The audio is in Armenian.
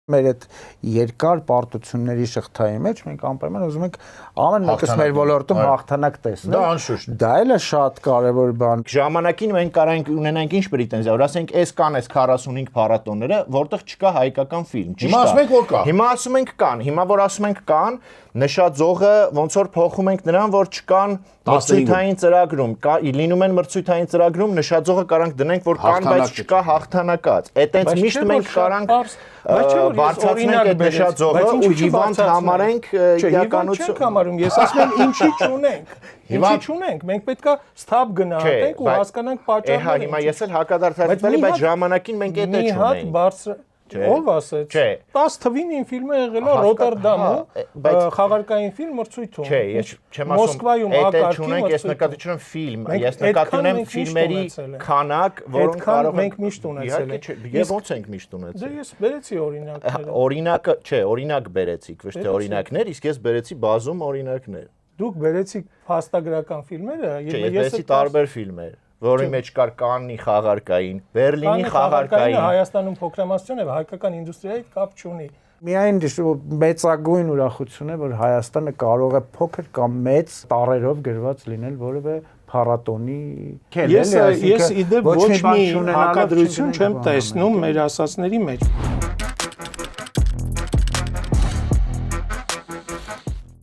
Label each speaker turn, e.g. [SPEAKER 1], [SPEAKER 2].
[SPEAKER 1] Մեր այդ երկար պարտությունների շղթայի մեջ մենք անպայման ուզում ենք ամեն մեկս մեր ոլորտում հաղթանակ տեսնել։
[SPEAKER 2] Դա անշուշտ։
[SPEAKER 1] Դա էլ է շատ կարևոր բան։
[SPEAKER 2] Ժամանակին մենք կարանք ունենանք ինչ պրետենզիա, որ ասենք այս կան այս 45 փառատոները, որտեղ չկա հայկական ֆիլմ, ճիշտ է։
[SPEAKER 1] Հիմա ասում ենք որ կա։
[SPEAKER 2] Հիմա ասում ենք կան, հիմա որ ասում ենք կան, նշաձողը ոնց որ փոխում ենք նրան, որ չկան մրցույթային ծրագրում, լինում են մրցույթային ծրագրում, նշաձողը կարանք դնենք, որ կան, բայց չկա հաղթանակած։ Այդտենց միշտ մենք կարանք բարձրացնենք այդ նշաձողը ու հիվանդ համարենք իրականություն։
[SPEAKER 3] Չենք համարում, ես ասում եմ ինչի չունենք։ Ինչի չունենք, մենք պետքա սթափ գնահատենք ու հասկանանք պատճառները։
[SPEAKER 2] Հա, հիմա ես էլ հակադարձել եմ, բայց ժամանակին մենք այդ չունենք։
[SPEAKER 3] Մի հատ բարձր ով ասեց 10 թվին ին ֆիլմը եղել է Ռոտերդամում խաղարկային ֆիլմ մրցույթում։
[SPEAKER 2] Չէ, ես չեմ ասում
[SPEAKER 3] Մոսկվայում ակարգի
[SPEAKER 2] մրցույթ։ Ես նկատի ունեմ ֆիլմ, ես նկատի ունեմ ֆիլմերի քանակ, որոնք կարող
[SPEAKER 3] մենք միշտ ունեցել ենք։
[SPEAKER 2] Եվ ո՞նց ենք միշտ ունեցել։
[SPEAKER 3] Դե ես բերեցի օրինակները։
[SPEAKER 2] Օրինակը, չէ, օրինակ բերեցիք, ոչ թե օրինակներ, իսկ ես բերեցի բազում օրինակներ։
[SPEAKER 3] Դուք բերեցիք փաստագրական ֆիլմերը,
[SPEAKER 2] եւ ես բերեցի տարբեր ֆիլմեր, որի մեջ կար Կաննի խաղարկային, Բերլինի խաղարկային,
[SPEAKER 3] Հայաստանում փոքրամասնություն է, հայկական ինդուստրիայի կապ չունի։
[SPEAKER 1] Միայն մեծագույն ուրախություն է, որ Հայաստանը կարող է փոքր կամ մեծ տառերով գրված լինել որևէ փառատոնի
[SPEAKER 3] Ես իդեպ ոչ մի հակադրություն չեմ տեսնում մեր ասածների մեջ։